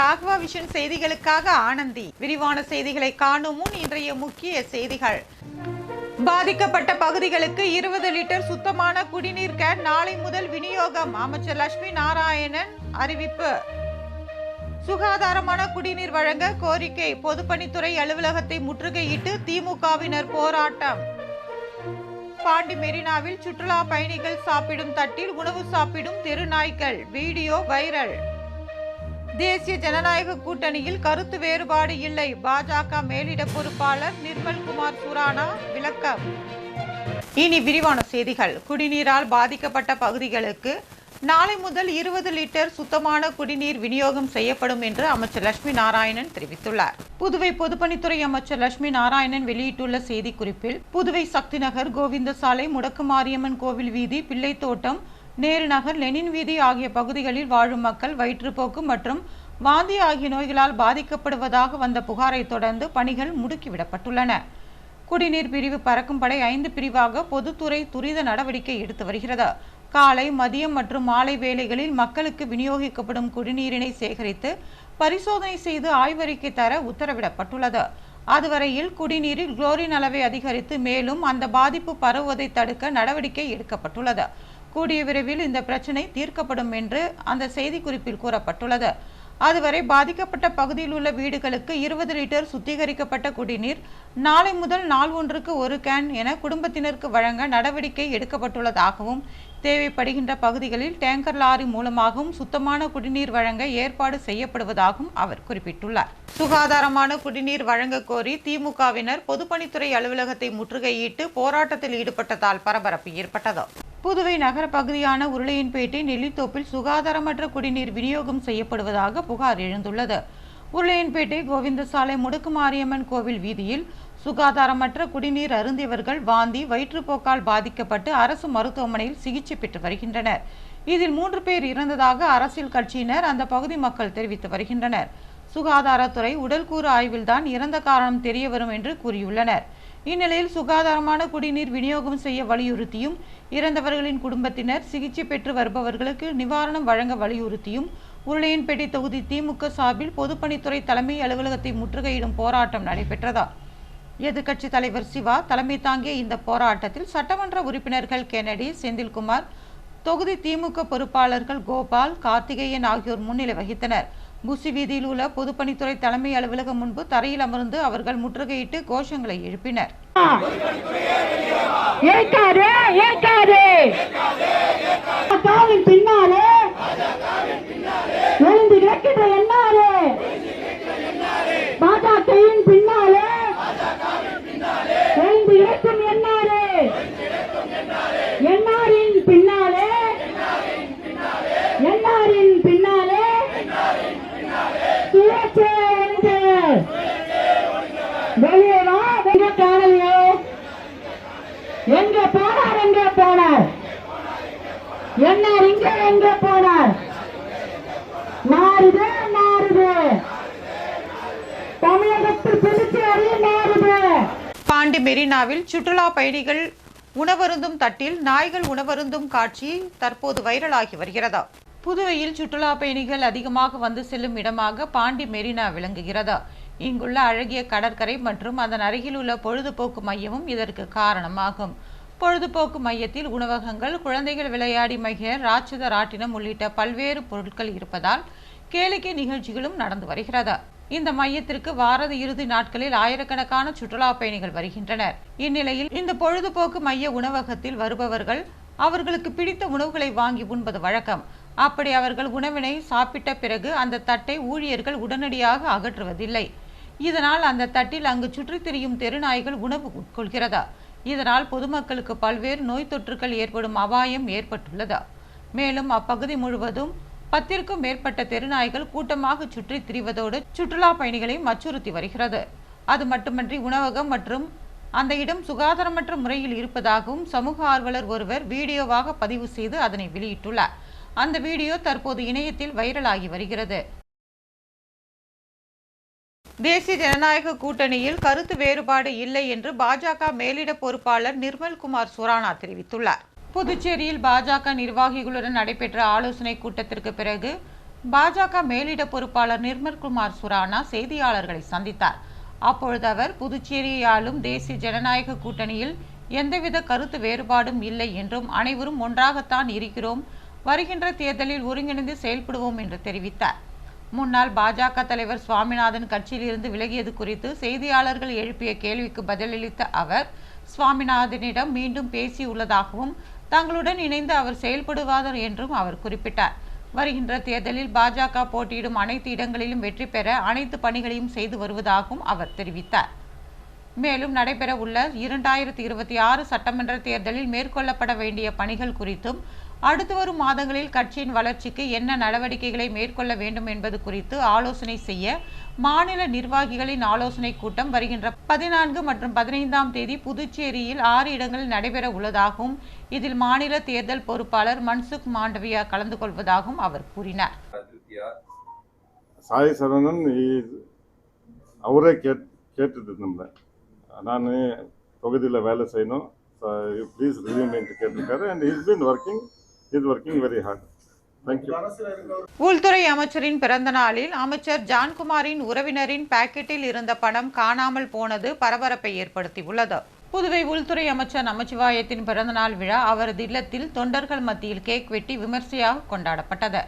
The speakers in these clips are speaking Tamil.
ராகவா விஷன் செய்திகளுக்காக ஆனந்தி. விரிவான செய்திகளை காணும் முன் இன்றைய முக்கிய செய்திகள். பாதிக்கப்பட்ட பகுதிகளுக்கு 20 லிட்டர் சுத்தமான குடிநீர் கேன் நாளை முதல் விநியோகம். அமைச்சர் லட்சுமி நாராயணன் அறிவிப்பு. சுகாதாரமான குடிநீர் வழங்க கோரிக்கை. பொதுப்பணித்துறை அலுவலகத்தை முற்றுகையிட்டு திமுகவினர் போராட்டம். பாண்டி மெரினாவில் சுற்றுலா பயணிகள் சாப்பிடும் தட்டில் உணவு சாப்பிடும் தெருநாய்கள். Video viral. தேசிய ஜனநாயக கூட்டணியில் கருத்து வேறுபாடு இல்லை. பாஜக மேலிட பொறுப்பாளர் நிர்மல்குமார் சுரானா விளக்கம். இனி விரிவான செய்திகள். குடிநீரால் பாதிக்கப்பட்ட பகுதிகளுக்கு நாளை முதல் 20 லிட்டர் சுத்தமான குடிநீர் விநியோகம் செய்யப்படும் என்று அமைச்சர் லட்சுமி நாராயணன் தெரிவித்துள்ளார். புதுவை பொதுப்பணித்துறை அமைச்சர் லட்சுமி நாராயணன் வெளியிட்டுள்ள செய்திக்குறிப்பில், புதுவை சக்தி நகர், கோவிந்த சாலை, முடக்கு மாரியம்மன் கோவில் வீதி, பிள்ளைத்தோட்டம், நேரு நகர், லெனின் வீதி ஆகிய பகுதிகளில் வாழும் மக்கள் வயிற்றுப்போக்கு மற்றும் வாந்தி ஆகிய நோய்களால் பாதிக்கப்படுவதாக வந்த புகாரை தொடர்ந்து பணிகள் முடுக்கிவிடப்பட்டுள்ளன. குடிநீர் பிரிவு பறக்கும் படை 5 பிரிவாக பொதுத்துறை துரித நடவடிக்கை எடுத்து வருகிறது. காலை, மதியம் மற்றும் மாலை வேளைகளில் மக்களுக்கு விநியோகிக்கப்படும் குடிநீரினை சேகரித்து பரிசோதனை செய்து ஆய்வறிக்கை தர உத்தரவிடப்பட்டுள்ளது. அதுவரையில் குடிநீரில் குளோரின் அளவை அதிகரித்து மேலும் அந்த பாதிப்பு பரவுவதை தடுக்க நடவடிக்கை எடுக்கப்பட்டுள்ளது. கூடிய விரைவில் இந்த பிரச்சினை தீர்க்கப்படும் என்று அந்த செய்திக்குறிப்பில் கூறப்பட்டுள்ளது. அதுவரை பாதிக்கப்பட்ட பகுதியில் உள்ள வீடுகளுக்கு 20 லிட்டர் சுத்திகரிக்கப்பட்ட குடிநீர் நாளை முதல் நாள் ஒன்றுக்கு 1 கேன் என குடும்பத்தினருக்கு வழங்க நடவடிக்கை எடுக்கப்பட்டுள்ளதாகவும், தேவைப்படுகின்ற பகுதிகளில் டேங்கர் லாரி மூலமாகவும் சுத்தமான குடிநீர் வழங்க ஏற்பாடு செய்யப்படுவதாகவும் அவர் குறிப்பிட்டுள்ளார். சுகாதாரமான குடிநீர் வழங்க கோரி திமுகவினர் பொதுப்பணித்துறை அலுவலகத்தை முற்றுகையிட்டு போராட்டத்தில் ஈடுபட்டதால் பரபரப்பு ஏற்பட்டது. புதுவை நகர பகுதியான உருளையன்பேட்டை நெல்லித்தோப்பில் சுகாதாரமற்ற குடிநீர் விநியோகம் செய்யப்படுவதாக புகார் எழுந்துள்ளது. உருளையன்பேட்டை கோவிந்த சாலை, முடக்கு மாரியம்மன் கோவில் வீதியில் சுகாதாரமற்ற குடிநீர் அருந்தியவர்கள் வாந்தி, வயிற்றுப்போக்கால் பாதிக்கப்பட்டு அரசு மருத்துவமனையில் சிகிச்சை பெற்று வருகின்றனர். இதில் 3 பேர் இறந்ததாக அரசியல் கட்சியினர் அந்த பகுதி மக்கள் தெரிவித்து வருகின்றனர். சுகாதாரத்துறை உடல்கூறு ஆய்வில்தான் இறந்த காரணம் தெரிய வரும் என்று கூறியுள்ளனர். இந்நிலையில் சுகாதாரமான குடிநீர் விநியோகம் செய்ய வலியுறுத்தியும், இறந்தவர்களின் குடும்பத்தினர் சிகிச்சை பெற்று வருபவர்களுக்கு நிவாரணம் வழங்க வலியுறுத்தியும் உருளையன்பேட்டை தொகுதி திமுக சார்பில் பொதுப்பணித்துறை தலைமை அலுவலகத்தை முற்றுகையிடும் போராட்டம் நடைபெற்றதா. எதிர்க்கட்சி தலைவர் சிவா தலைமை தாங்கிய இந்த போராட்டத்தில் சட்டமன்ற உறுப்பினர்கள் கென்னடி, செந்தில்குமார், தொகுதி திமுக பொறுப்பாளர்கள் கோபால், கார்த்திகேயன் ஆகியோர் முன்னிலை வகித்தனர். புசி வீதியில் உள்ள பொதுப்பணித்துறை தலைமை அலுவலகம் முன்பு தரையில் அமர்ந்து அவர்கள் முற்றுகையிட்டு கோஷங்களை எழுப்பினர். எங்கே போனார் என்னார் எங்கே போனார்? நாறுது தமிழகத்தில் புதுச்சேரி நாறுது. பாண்டி மெரினாவில் சுற்றுலா பயணிகள் உணவருந்தும் தட்டில் நாய்கள் உணவருந்தும் காட்சி தற்போது வைரலாகி வருகிறது. புதுவையில் சுற்றுலா பயணிகள் அதிகமாக வந்து செல்லும் இடமாக பாண்டி மெரினா விளங்குகிறது. இங்குள்ள அழகிய கடற்கரை மற்றும் அதன் அருகில் உள்ள பொழுதுபோக்கு மையமும் இதற்கு காரணமாகும். பொழுதுபோக்கு மையத்தில் உணவகங்கள், குழந்தைகள் விளையாடி மகிழ ராட்சத ராட்டினம் உள்ளிட்ட பல்வேறு பொருட்கள் இருப்பதால் கேளிக்கை நிகழ்ச்சிகளும் நடந்து வருகிறது. இந்த மையத்திற்கு வார இறுதி நாட்களில் ஆயிரக்கணக்கான சுற்றுலா பயணிகள் வருகின்றனர். இந்நிலையில் இந்த பொழுதுபோக்கு மைய உணவகத்தில் வருபவர்கள் அவர்களுக்கு பிடித்த உணவுகளை வாங்கி உண்பது வழக்கம். அப்படி அவர்கள் உணவினை சாப்பிட்ட பிறகு அந்த தட்டை ஊழியர்கள் உடனடியாக அகற்றுவதில்லை. இதனால் அந்த தட்டில் அங்கு சுற்றித் திரியும் தெருநாய்கள் உணவு உட்கொள்கிறது. இதனால் பொதுமக்களுக்கு பல்வேறு நோய் தொற்றுகள் ஏற்படும் அபாயம் ஏற்பட்டுள்ளது. மேலும் அப்பகுதி முழுவதும் 10க்கும் மேற்பட்ட தெருநாய்கள் கூட்டமாக சுற்றித் திரிவதோடு சுற்றுலா பயணிகளை அச்சுறுத்தி வருகிறது. அது மட்டுமன்றி உணவகம் மற்றும் அந்த இடம் சுகாதாரமற்ற முறையில் இருப்பதாகவும் சமூக ஆர்வலர் ஒருவர் வீடியோவாக பதிவு செய்து அதனை வெளியிட்டுள்ளார். அந்த வீடியோ தற்போது இணையத்தில் வைரலாகி வருகிறது. தேசிய ஜனநாயக கூட்டணியில் கருத்து வேறுபாடு இல்லை என்று பாஜக மேலிட பொறுப்பாளர் நிர்மல்குமார் சுரானா தெரிவித்துள்ளார். புதுச்சேரியில் பாஜக நிர்வாகிகளுடன் நடைபெற்ற ஆலோசனை கூட்டத்திற்கு பிறகு பாஜக மேலிட பொறுப்பாளர் நிர்மல்குமார் சுரானா செய்தியாளர்களை சந்தித்தார். அப்பொழுது அவர் புதுச்சேரியை ஆளும் தேசிய ஜனநாயக கூட்டணியில் எந்தவித கருத்து வேறுபாடும் இல்லை என்றும் அனைவரும் ஒன்றாகத்தான் இருக்கிறோம், வருகின்ற தேர்தலில் ஒருங்கிணைந்து செயல்படுவோம் என்று தெரிவித்தார். முன்னாள் பாஜக தலைவர் சுவாமிநாதன் கட்சியிலிருந்து விலகியது குறித்து செய்தியாளர்கள் எழுப்பிய கேள்விக்கு பதிலளித்த அவர், சுவாமிநாதனிடம் மீண்டும் பேசியுள்ளதாகவும் தங்களுடன் இணைந்து அவர் செயல்படுவார் என்றும் அவர் குறிப்பிட்டார். வருகின்ற தேர்தலில் பாஜக போட்டியிடும் அனைத்து இடங்களிலும் வெற்றி பெற அனைத்து பணிகளையும் செய்து வருவதாகவும் அவர் தெரிவித்தார். மேலும் நடைபெற உள்ள 2026 சட்டமன்ற தேர்தலில் மேற்கொள்ளப்பட வேண்டிய பணிகள் குறித்தும் அடுத்து வரும் மாதங்களில் கட்சியின் வளர்ச்சிக்கு என்ன நடவடிக்கைகளை மேற்கொள்ள வேண்டும் என்பது குறித்து ஆலோசனை செய்ய மாநில நிர்வாகிகளின் ஆலோசனை கூட்டம் வருகின்ற 14 மற்றும் 15ஆம் தேதி புதுச்சேரியில் 6 இடங்களில் நடைபெற உள்ளதாகவும் இதில் மாநில தேர்தல் பொறுப்பாளர் மன்சுக் மாண்டவியா கலந்து கொள்வதாகவும் அவர் கூறினார். சாய் சரவணன் அவரே கேட்டுட்டு இருந்தேன், நான் தொகுதியில் வேலை செய்யணும், ப்ளீஸ் ரிவ்யூமெண்ட் கேட்டிருக்காரு. And is working very hard. Thank you. உள்துறை அமைச்சரின் பிறந்த நாளில் அமைச்சர் ஜான்குமாரின் உறவினரின் பாக்கெட்டில் இருந்த பணம் காணாமல் போனது பரபரப்பை ஏற்படுத்தியுள்ளது. புதுவை உள்துறை அமைச்சர் நமச்சிவாயத்தின் பிறந்தநாள் விழா அவரது இல்லத்தில் தொண்டர்கள் மத்தியில் கேக் வெட்டி விமர்சையாக கொண்டாடப்பட்டது.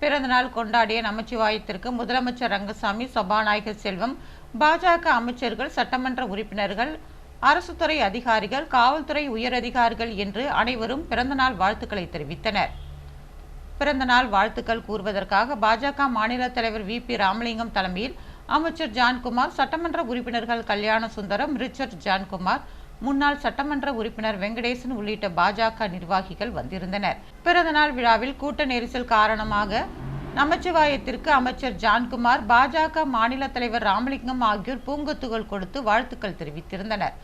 பிறந்தநாள் கொண்டாடிய நமச்சிவாயத்திற்கு முதலமைச்சர் ரங்கசாமி, சபாநாயகர் செல்வம், பாஜக அமைச்சர்கள், சட்டமன்ற உறுப்பினர்கள், அரசு துறை அதிகாரிகள், காவல்துறை உயரதிகாரிகள் என்று அனைவரும் பிறந்தநாள் வாழ்த்துக்களை தெரிவித்தனர். பிறந்தநாள் வாழ்த்துக்கள் கூறுவதற்காக பாஜக மாநில தலைவர் VP ராமலிங்கம் தலைமையில் அமைச்சர் ஜான்குமார், சட்டமன்ற உறுப்பினர்கள் கல்யாண சுந்தரம், ரிச்சர்ட் ஜான்குமார், முன்னாள் சட்டமன்ற உறுப்பினர் வெங்கடேசன் உள்ளிட்ட பாஜக நிர்வாகிகள் வந்திருந்தனர். பிறந்தநாள் விழாவில் கூட்ட நெரிசல் காரணமாக நமச்சிவாயத்திற்கு அமைச்சர் ஜான்குமார், பாஜக மாநில தலைவர் ராமலிங்கம் ஆகியோர் பூங்கொத்துகள் கொடுத்து வாழ்த்துக்கள் தெரிவித்திருந்தனர்.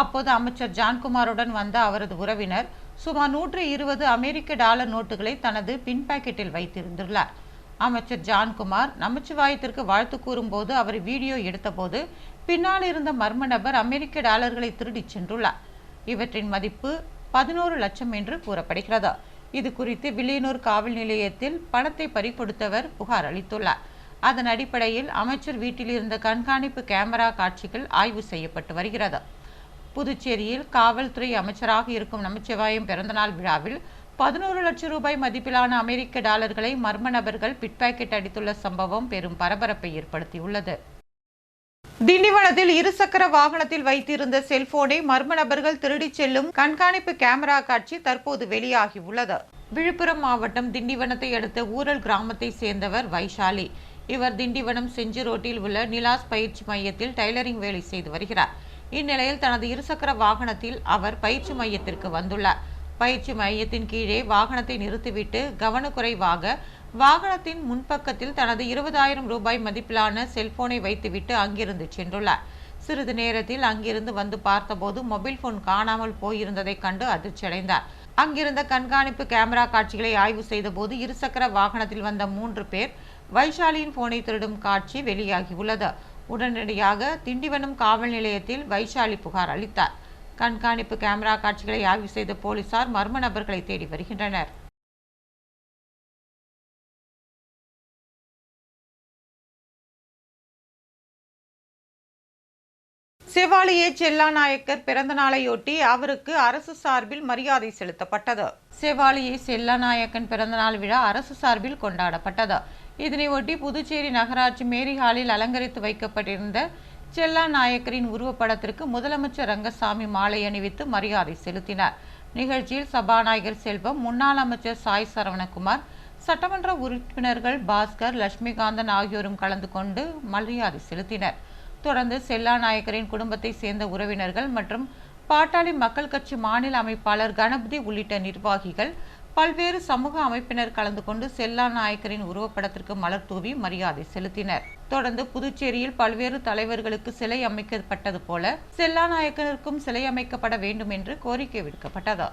அப்போது அமைச்சர் ஜான்குமாருடன் வந்த அவரது உறவினர் சுமார் 120 அமெரிக்க டாலர் நோட்டுகளை தனது பின் பாக்கெட்டில் வைத்திருந்துள்ளார். அமைச்சர் ஜான்குமார் நமச்சிவாயத்திற்கு வாழ்த்து கூறும்போது அவர் வீடியோ எடுத்தபோது பின்னால் இருந்த மர்ம நபர் அமெரிக்க டாலர்களை திருடிச் சென்றுள்ளார். இவற்றின் மதிப்பு 11 லட்சம் என்று கூறப்படுகிறது. இது குறித்து வில்லியனூர் காவல் நிலையத்தில் பணத்தை பறிகொடுத்தவர் புகார் அளித்துள்ளார். அதன் அடிப்படையில் அமைச்சர் வீட்டில் இருந்த கண்காணிப்பு கேமரா காட்சிகள் ஆய்வு செய்யப்பட்டு வருகிறது. புதுச்சேரியில் காவல்துறை அமைச்சராக இருக்கும் நமச்சிவாயம் பிறந்தநாள் விழாவில் 11 லட்சம் ரூபாய் மதிப்பிலான அமெரிக்க டாலர்களை மர்ம நபர்கள் பிட்பாக்கெட் அடித்துள்ள சம்பவம் பெரும் பரபரப்பை ஏற்படுத்தியுள்ளது. திண்டிவனத்தில் இருசக்கர வாகனத்தில் வைத்திருந்த செல்போனை மர்ம நபர்கள் திருடிச் செல்லும் கண்காணிப்பு கேமரா காட்சி தற்போது வெளியாகியுள்ளது. விழுப்புரம் மாவட்டம் திண்டிவனத்தை அடுத்த ஊரல் கிராமத்தை சேர்ந்தவர் வைஷாலி. இவர் திண்டிவனம் செஞ்சி ரோட்டில் உள்ள நிலாஸ் பயிற்சி மையத்தில் டைலரிங் வேலை செய்து வருகிறார். இந்நிலையில் தனது இருசக்கர வாகனத்தில் அவர் பயிற்சி மையத்திற்கு வந்துள்ளார். பயிற்சி மையத்தின் கீழே வாகனத்தை நிறுத்திவிட்டு கவனக்குறைவாக வாகனத்தின் முன்பக்கத்தில் தனது 20,000 ரூபாய் மதிப்பிலான செல்போனை வைத்துவிட்டு அங்கிருந்து சென்றுள்ளார். சிறிது நேரத்தில் அங்கிருந்து வந்து பார்த்தபோது மொபைல் போன் காணாமல் போயிருந்ததை கண்டு அதிர்ச்சியடைந்தார். அங்கிருந்த கண்காணிப்பு கேமரா காட்சிகளை ஆய்வு செய்தபோது இருசக்கர வாகனத்தில் வந்த 3 பேர் வைஷாலியின் போனை திருடும் காட்சி வெளியாகியுள்ளது. உடனடியாக திண்டிவனம் காவல் நிலையத்தில் வைஷாலி புகார் அளித்தார். கண்காணிப்பு கேமரா காட்சிகளை ஆய்வு செய்த போலீசார் மர்ம நபர்களை தேடி வருகின்றனர். செவாலியே செல்லாநாயக்கர் பிறந்த நாளையொட்டி அவருக்கு அரசு சார்பில் மரியாதை செலுத்தப்பட்டது. செவாலியே செல்லாநாயக்கன் பிறந்தநாள் விழா அரசு சார்பில் கொண்டாடப்பட்டது. இதனையொட்டி புதுச்சேரி நகராட்சி மேரி ஹாலில் அலங்கரித்து வைக்கப்பட்டிருந்த செல்லாநாயக்கரின் உருவப்படத்திற்கு முதலமைச்சர் ரங்கசாமி மாலை அணிவித்து மரியாதை செலுத்தினார். நிகழ்ச்சியில் சபாநாயகர் செல்வம், முன்னாள் அமைச்சர் சாய் சரவணகுமார், சட்டமன்ற உறுப்பினர்கள் பாஸ்கர், லட்சுமிகாந்தன் ஆகியோரும் கலந்து கொண்டு மரியாதை செலுத்தினர். தொடர்ந்து செல்லாநாயக்கரின் குடும்பத்தை சேர்ந்த உறவினர்கள் மற்றும் பாட்டாளி மக்கள் கட்சி மாநில அமைப்பாளர் கணபதி உள்ளிட்ட நிர்வாகிகள், பல்வேறு சமூக அமைப்பினர் கலந்து கொண்டு செல்லாநாயக்கரின் உருவப்படத்திற்கு மலர் தூவி மரியாதை செலுத்தினர். தொடர்ந்து புதுச்சேரியில் பல்வேறு தலைவர்களுக்கு சிலை அமைக்கப்பட்டது போல செல்லாநாயக்கருக்கும் சிலை அமைக்கப்பட வேண்டும் என்று கோரிக்கை விடுக்கப்பட்டது.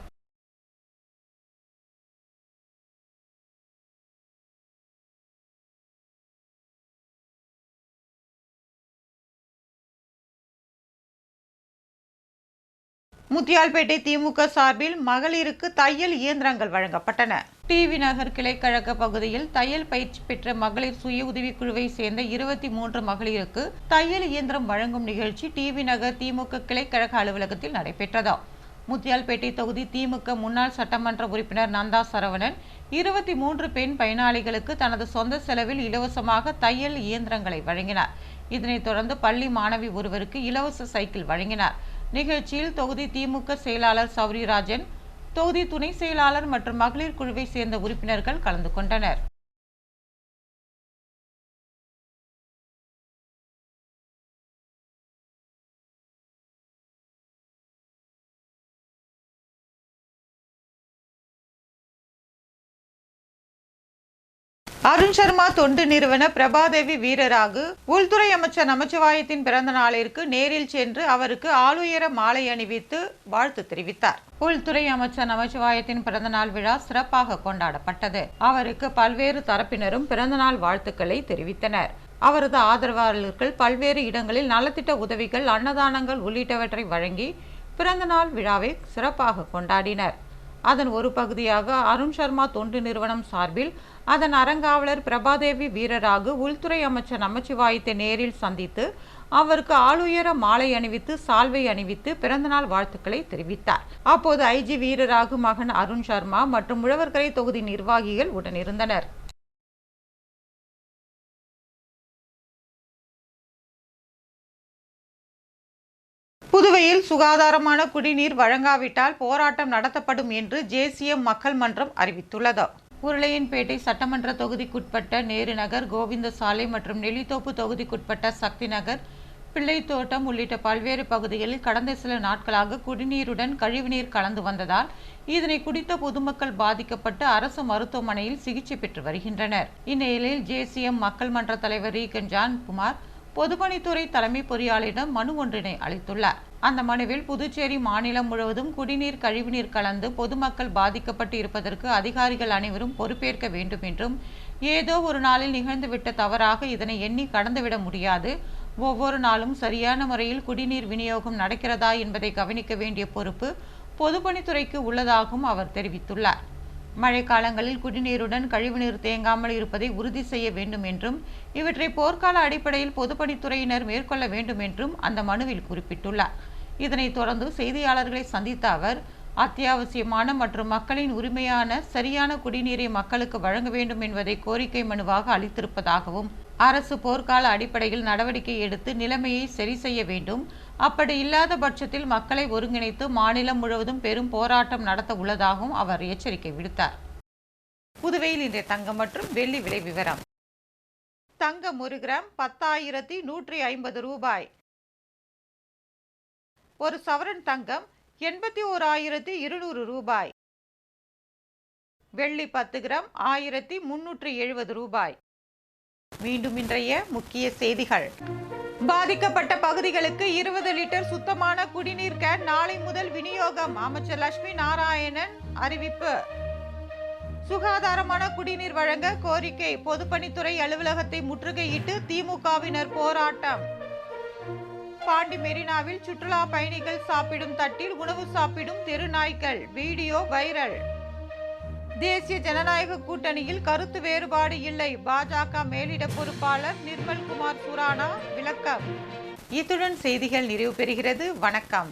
முத்தியால்பேட்டை திமுக சார்பில் மகளிருக்கு தையல் இயந்திரங்கள் வழங்கப்பட்டன. டிவி நகர் கிளைக்கழக பகுதியில் தையல் பயிற்சி பெற்ற மகளிர் சுய உதவிக்குழுவை சேர்ந்த 23 மகளிருக்கு தையல் இயந்திரம் வழங்கும் நிகழ்ச்சி டிவி நகர் திமுக கிளைக்கழக அலுவலகத்தில் நடைபெற்றது. முத்தியால்பேட்டை தொகுதி திமுக முன்னாள் சட்டமன்ற உறுப்பினர் நந்தா சரவணன் 23 பெண் பயனாளிகளுக்கு தனது சொந்த செலவில் இலவசமாக தையல் இயந்திரங்களை வழங்கினார். இதனைத் தொடர்ந்து பள்ளி மாணவி ஒருவருக்கு இலவச சைக்கிள் வழங்கினார். நிகழ்ச்சியில் தொகுதி திமுக செயலாளர் சௌரிராஜன், தொகுதி துணை செயலாளர் மற்றும் மகளிர் குழுவை சேர்ந்த உறுப்பினர்கள் கலந்து கொண்டனர். அருண் சர்மா தொண்டு நிறுவன பிரபாதேவி வீரராகு உள்துறை அமைச்சர் நமச்சிவாயத்தின் பிறந்த நாளிற்கு நேரில் சென்று அவருக்கு ஆளுயர மாலை அணிவித்து வாழ்த்து தெரிவித்தார். உள்துறை அமைச்சர் நமச்சிவாயத்தின் பிறந்தநாள் விழா சிறப்பாக கொண்டாடப்பட்டது. அவருக்கு பல்வேறு தரப்பினரும் பிறந்தநாள் வாழ்த்துக்களை தெரிவித்தனர். அவரது ஆதரவாளர்கள் பல்வேறு இடங்களில் நலத்திட்ட உதவிகள், அன்னதானங்கள் உள்ளிட்டவற்றை வழங்கி பிறந்தநாள் விழாவை சிறப்பாக கொண்டாடினர். அதன் ஒரு பகுதியாக அருண் சர்மா தொண்டு நிறுவனம் சார்பில் அதன் அறங்காவலர் பிரபாதேவி வீரராகு உள்துறை அமைச்சர் நமச்சிவாயத்தை நேரில் சந்தித்து அவருக்கு ஆளுயர மாலை அணிவித்து சால்வை அணிவித்து பிறந்தநாள் வாழ்த்துக்களை தெரிவித்தார். அப்போது ஐஜி வீரராகு மகன் அருண் சர்மா மற்றும் உழவர்கரை தொகுதி நிர்வாகிகள் உடனிருந்தனர். புதுவையில் சுகாதாரமான குடிநீர் வழங்காவிட்டால் போராட்டம் நடத்தப்படும் என்று ஜேசிஎம் மக்கள் மன்றம் அறிவித்துள்ளது. உருளையன்பேட்டை சட்டமன்ற தொகுதிக்குட்பட்ட நேரு நகர், கோவிந்த சாலை மற்றும் நெல்லித்தோப்பு தொகுதிக்குட்பட்ட சக்தி நகர், பிள்ளைத்தோட்டம் உள்ளிட்ட பல்வேறு பகுதிகளில் கடந்த சில நாட்களாக குடிநீருடன் கழிவுநீர் கலந்து வந்ததால் இதனை குடித்த பொதுமக்கள் பாதிக்கப்பட்டு அரசு மருத்துவமனையில் சிகிச்சை பெற்று வருகின்றனர். இந்நிலையில் ஜேசிஎம் மக்கள் மன்ற தலைவர் ரீகன் ஜான்குமார் பொதுப்பணித்துறை தலைமை பொறியாளரிடம் மனு ஒன்றினை அளித்துள்ளார். அந்த மனுவில் புதுச்சேரி மாநிலம் முழுவதும் குடிநீர் கழிவுநீர் கலந்து பொதுமக்கள் பாதிக்கப்பட்டு இருப்பதற்கு அதிகாரிகள் அனைவரும் பொறுப்பேற்க வேண்டும் என்றும், ஏதோ ஒரு நாளில் நிகழ்ந்துவிட்ட தவறாக இதனை எண்ணி கடந்துவிட முடியாது. ஒவ்வொரு நாளும் சரியான முறையில் குடிநீர் விநியோகம் நடக்கிறதா என்பதை கவனிக்க வேண்டிய பொறுப்பு பொதுப்பணித்துறைக்கு உள்ளதாகவும் அவர் தெரிவித்துள்ளார். மழைக்காலங்களில் குடிநீருடன் கழிவுநீர் தேங்காமல் இருப்பதை உறுதி செய்ய வேண்டும் என்றும், இவற்றை போர்க்கால அடிப்படையில் பொதுப்பணித்துறையினர் மேற்கொள்ள வேண்டும் என்றும் அந்த மனுவில் குறிப்பிட்டுள்ளார். இதனைத் தொடர்ந்து செய்தியாளர்களை சந்தித்த அவர், அத்தியாவசியமான மற்றும் மக்களின் உரிமையான சரியான குடிநீரை மக்களுக்கு வழங்க வேண்டும் என்பதை கோரிக்கை மனுவாக அளித்திருப்பதாகவும், அரசு போர்க்கால அடிப்படையில் நடவடிக்கை எடுத்து நிலைமையை சரி செய்ய வேண்டும். அப்படி இல்லாத பட்சத்தில் மக்களை ஒருங்கிணைத்து மாநிலம் முழுவதும் பெரும் போராட்டம் நடத்த உள்ளதாகவும் அவர் எச்சரிக்கை விடுத்தார். புதுவையில் இன்றைய தங்கம் மற்றும் வெள்ளி விலை விவரம். தங்கம் 1 கிராம் 10,150 ரூபாய். ஒரு சவரன் தங்கம் 81,200 ரூபாய். வெள்ளி 10 கிராம் 1,370 ரூபாய். மீண்டும் இன்றைய முக்கிய செய்திகள். பாதிக்கப்பட்ட பகுதிகளுக்கு 20 லிட்டர் சுத்தமான குடிநீர் கேன் நாளை முதல் விநியோகம். அமைச்சர் லட்சுமி நாராயணன் அறிவிப்பு. சுகாதாரமான குடிநீர் வழங்க கோரிக்கை. பொதுப்பணித்துறை அலுவலகத்தை முற்றுகையிட்டு திமுகவினர் போராட்டம். பாண்டி மெரினாவில் சுற்றுலா பயணிகள் சாப்பிடும் தட்டில் உணவு சாப்பிடும் தெரு நாய்கள். Video viral. தேசிய ஜனநாயக கூட்டணியில் கருத்து வேறுபாடு இல்லை. பாஜக மேலிட பொறுப்பாளர் நிர்மல்குமார் சுரானா விளக்கம். இத்துடன் செய்திகள் நிறைவு பெறுகிறது. வணக்கம்.